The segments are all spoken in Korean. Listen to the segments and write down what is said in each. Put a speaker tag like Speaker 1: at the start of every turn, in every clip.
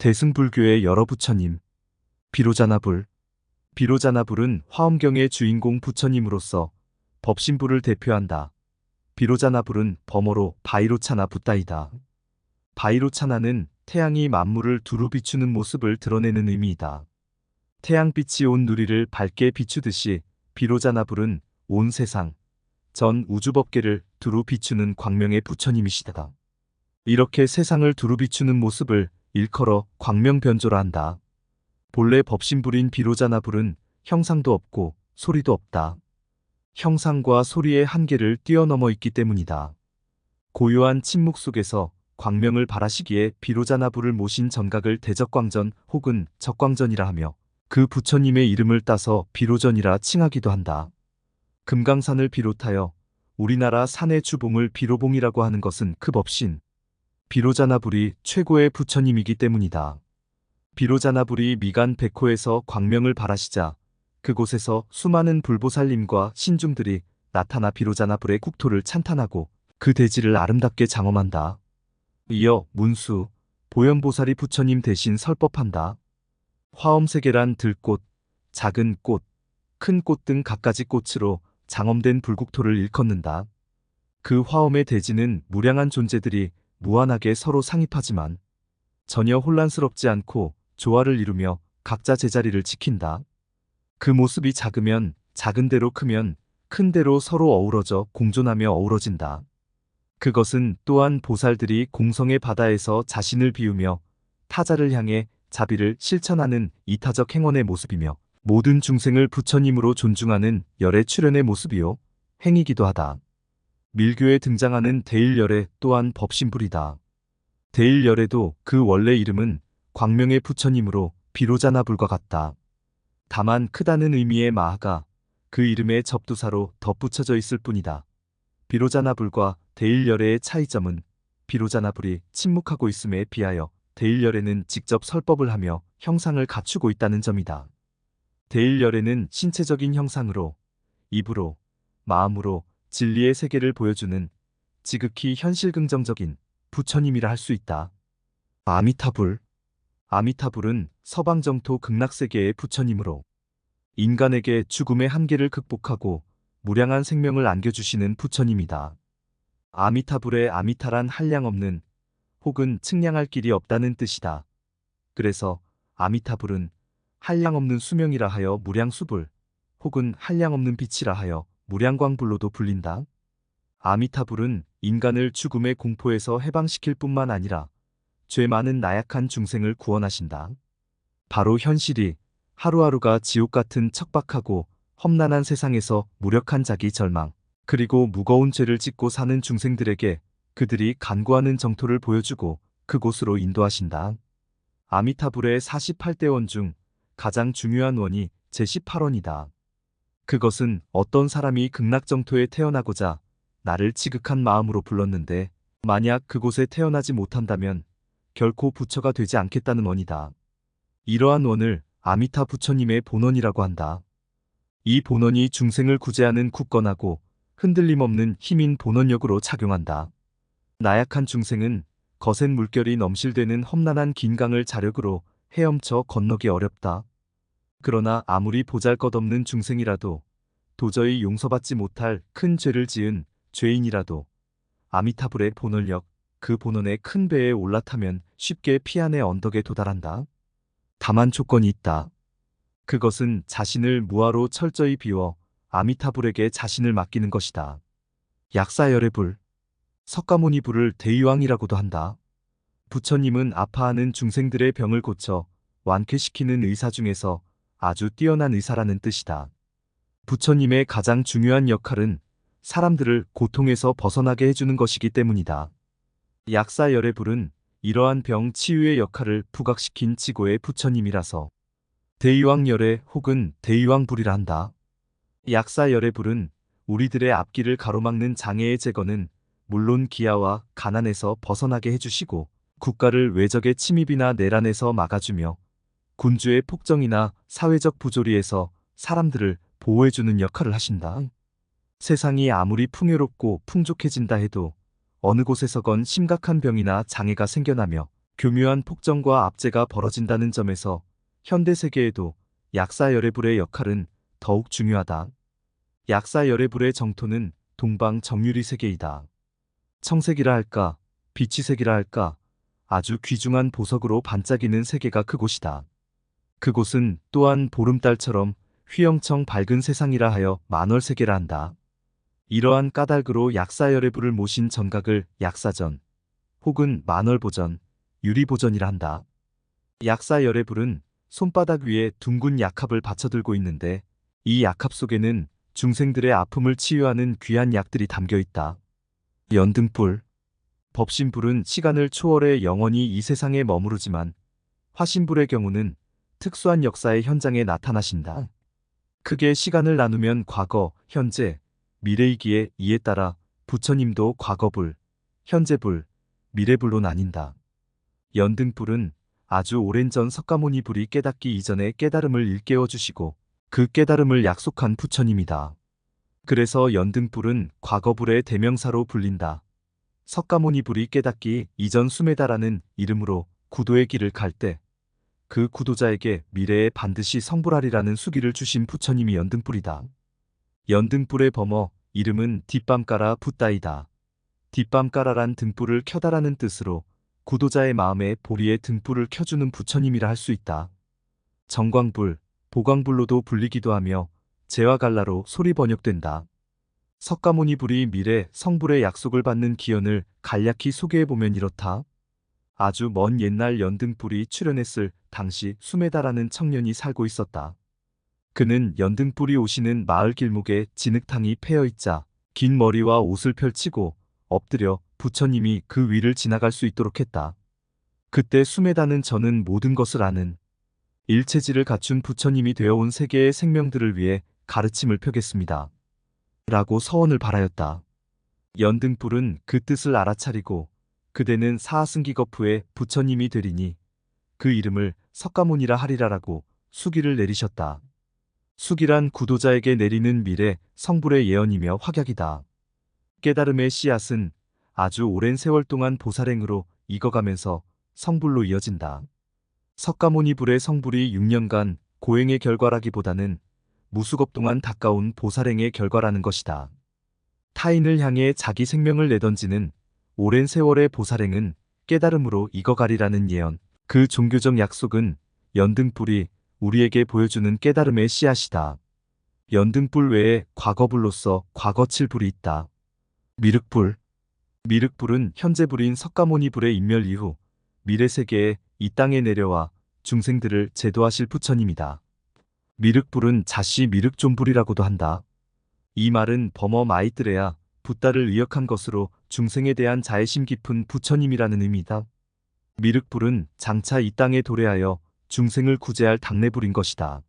Speaker 1: 대승불교의 여러 부처님. 비로자나불. 비로자나불은 화엄경의 주인공 부처님으로서 법신불을 대표한다. 비로자나불은 범어로 바이로차나 붓다이다. 바이로차나는 태양이 만물을 두루 비추는 모습을 드러내는 의미이다. 태양빛이 온 누리를 밝게 비추듯이 비로자나불은 온 세상, 전 우주법계를 두루 비추는 광명의 부처님이시다. 이렇게 세상을 두루 비추는 모습을 일컬어 광명변조라 한다. 본래 법신불인 비로자나불은 형상도 없고 소리도 없다. 형상과 소리의 한계를 뛰어넘어 있기 때문이다. 고요한 침묵 속에서 광명을 발하시기에 비로자나불을 모신 전각을 대적광전 혹은 적광전이라 하며 그 부처님의 이름을 따서 비로전이라 칭하기도 한다. 금강산을 비롯하여 우리나라 산의 주봉을 비로봉이라고 하는 것은 그 법신 비로자나불이 최고의 부처님이기 때문이다. 비로자나불이 미간 백호에서 광명을 발하시자 그곳에서 수많은 불보살님과 신중들이 나타나 비로자나불의 국토를 찬탄하고 그 대지를 아름답게 장엄한다. 이어 문수, 보현보살이 부처님 대신 설법한다. 화엄세계란 들꽃, 작은 꽃, 큰 꽃 등 갖가지 꽃으로 장엄된 불국토를 일컫는다. 그 화엄의 대지는 무량한 존재들이 무한하게 서로 상입하지만 전혀 혼란스럽지 않고 조화를 이루며 각자 제자리를 지킨다. 그 모습이 작으면 작은 대로 크면 큰 대로 서로 어우러져 공존하며 어우러진다. 그것은 또한 보살들이 공성의 바다에서 자신을 비우며 타자를 향해 자비를 실천하는 이타적 행원의 모습이며 모든 중생을 부처님으로 존중하는 열의 출현의 모습이요 행이기도 하다. 밀교에 등장하는 대일열애 또한 법신불이다. 대일열애도 그 원래 이름은 광명의 부처님으로 비로자나불과 같다. 다만 크다는 의미의 마하가 그 이름의 접두사로 덧붙여져 있을 뿐이다. 비로자나불과 대일열애의 차이점은 비로자나불이 침묵하고 있음에 비하여 대일열애는 직접 설법을 하며 형상을 갖추고 있다는 점이다. 대일열애는 신체적인 형상으로 입으로 마음으로 진리의 세계를 보여주는 지극히 현실긍정적인 부처님이라 할 수 있다. 아미타불. 아미타불은 서방정토 극락세계의 부처님으로 인간에게 죽음의 한계를 극복하고 무량한 생명을 안겨주시는 부처님이다. 아미타불의 아미타란 한량없는 혹은 측량할 길이 없다는 뜻이다. 그래서 아미타불은 한량없는 수명이라 하여 무량수불 혹은 한량없는 빛이라 하여 무량광불로도 불린다. 아미타불은 인간을 죽음의 공포에서 해방시킬 뿐만 아니라 죄 많은 나약한 중생을 구원하신다. 바로 현실이 하루하루가 지옥 같은 척박하고 험난한 세상에서 무력한 자기 절망 그리고 무거운 죄를 짓고 사는 중생들에게 그들이 간구하는 정토를 보여주고 그곳으로 인도하신다. 아미타불의 48대 원 중 가장 중요한 원이 제18원이다. 그것은 어떤 사람이 극락정토에 태어나고자 나를 지극한 마음으로 불렀는데 만약 그곳에 태어나지 못한다면 결코 부처가 되지 않겠다는 원이다. 이러한 원을 아미타 부처님의 본원이라고 한다. 이 본원이 중생을 구제하는 굳건하고 흔들림 없는 힘인 본원력으로 작용한다. 나약한 중생은 거센 물결이 넘실대는 험난한 긴 강을 자력으로 헤엄쳐 건너기 어렵다. 그러나 아무리 보잘것없는 중생이라도 도저히 용서받지 못할 큰 죄를 지은 죄인이라도 아미타불의 본원력, 그 본원의 큰 배에 올라타면 쉽게 피안의 언덕에 도달한다. 다만 조건이 있다. 그것은 자신을 무아로 철저히 비워 아미타불에게 자신을 맡기는 것이다. 약사열애불. 석가모니불을 대의왕이라고도 한다. 부처님은 아파하는 중생들의 병을 고쳐 완쾌시키는 의사 중에서 아주 뛰어난 의사라는 뜻이다. 부처님의 가장 중요한 역할은 사람들을 고통에서 벗어나게 해주는 것이기 때문이다. 약사열애불은 이러한 병 치유의 역할을 부각시킨 지고의 부처님이라서 대의왕열애 혹은 대의왕불이라 한다. 약사열애불은 우리들의 앞길을 가로막는 장애의 제거는 물론 기아와 가난에서 벗어나게 해주시고 국가를 외적의 침입이나 내란에서 막아주며 군주의 폭정이나 사회적 부조리에서 사람들을 보호해주는 역할을 하신다. 세상이 아무리 풍요롭고 풍족해진다 해도 어느 곳에서건 심각한 병이나 장애가 생겨나며 교묘한 폭정과 압제가 벌어진다는 점에서 현대 세계에도 약사열애불의 역할은 더욱 중요하다. 약사열애불의 정토는 동방 정유리 세계이다. 청색이라 할까, 비치색이라 할까, 아주 귀중한 보석으로 반짝이는 세계가 그곳이다. 그곳은 또한 보름달처럼 휘영청 밝은 세상이라 하여 만월세계라 한다. 이러한 까닭으로 약사열애불을 모신 전각을 약사전 혹은 만월보전, 유리보전이라 한다. 약사열애불은 손바닥 위에 둥근 약합을 받쳐들고 있는데 이 약합 속에는 중생들의 아픔을 치유하는 귀한 약들이 담겨 있다. 연등불, 법신불은 시간을 초월해 영원히 이 세상에 머무르지만 화신불의 경우는 특수한 역사의 현장에 나타나신다. 크게 시간을 나누면 과거, 현재, 미래이기에 이에 따라 부처님도 과거불, 현재불, 미래불로 나뉜다. 연등불은 아주 오랜 전 석가모니 불이 깨닫기 이전에 깨달음을 일깨워 주시고 그 깨달음을 약속한 부처님이다. 그래서 연등불은 과거불의 대명사로 불린다. 석가모니 불이 깨닫기 이전 수메다라는 이름으로 구도의 길을 갈 때 그 구도자에게 미래에 반드시 성불하리라는 수기를 주신 부처님이 연등불이다. 연등불의 범어 이름은 뒷밤까라 붓다이다. 뒷밤까라란 등불을 켜다라는 뜻으로 구도자의 마음에 보리의 등불을 켜주는 부처님이라 할 수 있다. 정광불, 보광불로도 불리기도 하며 재화갈라로 소리 번역된다. 석가모니 불이 미래 성불의 약속을 받는 기원을 간략히 소개해보면 이렇다. 아주 먼 옛날 연등불이 출현했을 당시 수메다라는 청년이 살고 있었다. 그는 연등불이 오시는 마을 길목에 진흙탕이 패여있자 긴 머리와 옷을 펼치고 엎드려 부처님이 그 위를 지나갈 수 있도록 했다. 그때 수메다는 저는 모든 것을 아는 일체지를 갖춘 부처님이 되어온 세계의 생명들을 위해 가르침을 펴겠습니다. 라고 서원을 바라였다. 연등불은 그 뜻을 알아차리고 그대는 사하승기거푸의 부처님이 되리니 그 이름을 석가모니라 하리라라고 수기를 내리셨다. 수기란 구도자에게 내리는 미래 성불의 예언이며 확약이다. 깨달음의 씨앗은 아주 오랜 세월 동안 보살행으로 익어가면서 성불로 이어진다. 석가모니 불의 성불이 6년간 고행의 결과라기보다는 무수겁 동안 닦아온 보살행의 결과라는 것이다. 타인을 향해 자기 생명을 내던지는 오랜 세월의 보살행은 깨달음으로 익어가리라는 예언, 그 종교적 약속은 연등불이 우리에게 보여주는 깨달음의 씨앗이다. 연등불 외에 과거불로서 과거칠불이 있다. 미륵불. 미륵불은 현재불인 석가모니 불의 인멸 이후 미래세계에 이 땅에 내려와 중생들을 제도하실 부처님이다. 미륵불은 자시 미륵존불이라고도 한다. 이 말은 범어 마이뜨레야 붓다를 의역한 것으로 중생에 대한 자애심 깊은 부처님이라는 의미다. 미륵불은 장차 이 땅에 도래하여 중생을 구제할 당내불인 것이다.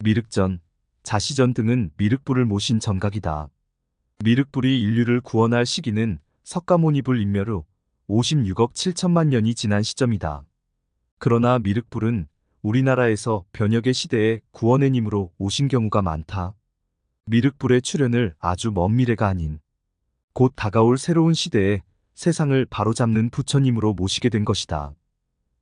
Speaker 1: 미륵전, 자시전 등은 미륵불을 모신 전각이다. 미륵불이 인류를 구원할 시기는 석가모니불 인멸 후 56억 7천만 년이 지난 시점이다. 그러나 미륵불은 우리나라에서 변혁의 시대에 구원의 님으로 오신 경우가 많다. 미륵불의 출현을 아주 먼 미래가 아닌 곧 다가올 새로운 시대에 세상을 바로잡는 부처님으로 모시게 된 것이다.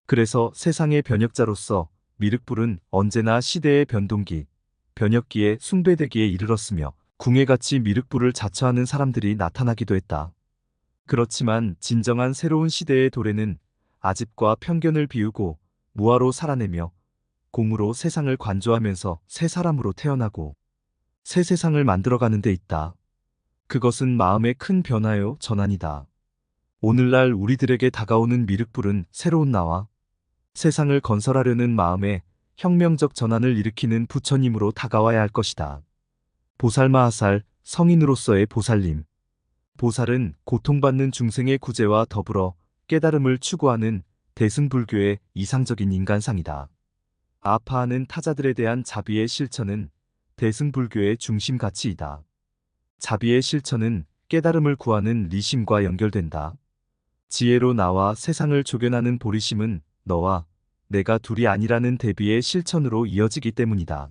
Speaker 1: 그래서 세상의 변혁자로서 미륵불은 언제나 시대의 변동기, 변혁기에 숭배되기에 이르렀으며 궁예같이 미륵불을 자처하는 사람들이 나타나기도 했다. 그렇지만 진정한 새로운 시대의 도래는 아집과 편견을 비우고 무아로 살아내며 공으로 세상을 관조하면서 새 사람으로 태어나고 새 세상을 만들어가는 데 있다. 그것은 마음의 큰 변화요 전환이다. 오늘날 우리들에게 다가오는 미륵불은 새로운 나와 세상을 건설하려는 마음에 혁명적 전환을 일으키는 부처님으로 다가와야 할 것이다. 보살마하살, 성인으로서의 보살님. 보살은 고통받는 중생의 구제와 더불어 깨달음을 추구하는 대승불교의 이상적인 인간상이다. 아파하는 타자들에 대한 자비의 실천은 대승불교의 중심 가치이다. 자비의 실천은 깨달음을 구하는 리심과 연결된다. 지혜로 나와 세상을 조견하는 보리심은 너와 내가 둘이 아니라는 대비의 실천으로 이어지기 때문이다.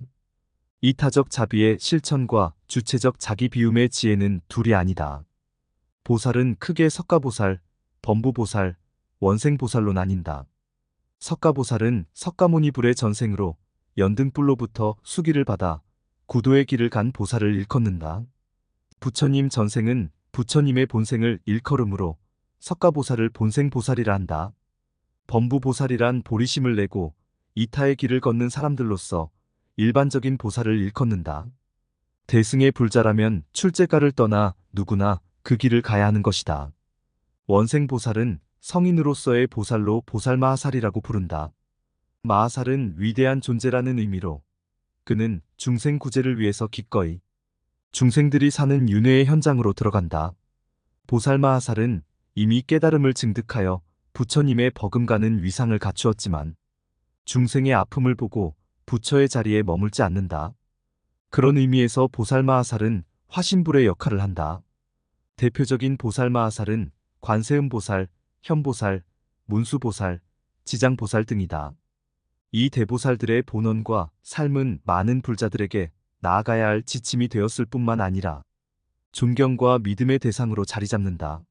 Speaker 1: 이타적 자비의 실천과 주체적 자기 비움의 지혜는 둘이 아니다. 보살은 크게 석가보살, 범부보살, 원생보살로 나뉜다. 석가보살은 석가모니불의 전생으로 연등불로부터 수기를 받아 구도의 길을 간 보살을 일컫는다. 부처님 전생은 부처님의 본생을 일컬음으로 석가보살을 본생보살이라 한다. 범부보살이란 보리심을 내고 이타의 길을 걷는 사람들로서 일반적인 보살을 일컫는다. 대승의 불자라면 출제가를 떠나 누구나 그 길을 가야 하는 것이다. 원생보살은 성인으로서의 보살로 보살마하살이라고 부른다. 마하살은 위대한 존재라는 의미로 그는 중생 구제를 위해서 기꺼이 중생들이 사는 윤회의 현장으로 들어간다. 보살마하살은 이미 깨달음을 증득하여 부처님의 버금가는 위상을 갖추었지만 중생의 아픔을 보고 부처의 자리에 머물지 않는다. 그런 의미에서 보살마하살은 화신불의 역할을 한다. 대표적인 보살마하살은 관세음보살, 현보살, 문수보살, 지장보살 등이다. 이 대보살들의 본원과 삶은 많은 불자들에게 나아가야 할 지침이 되었을 뿐만 아니라 존경과 믿음의 대상으로 자리 잡는다.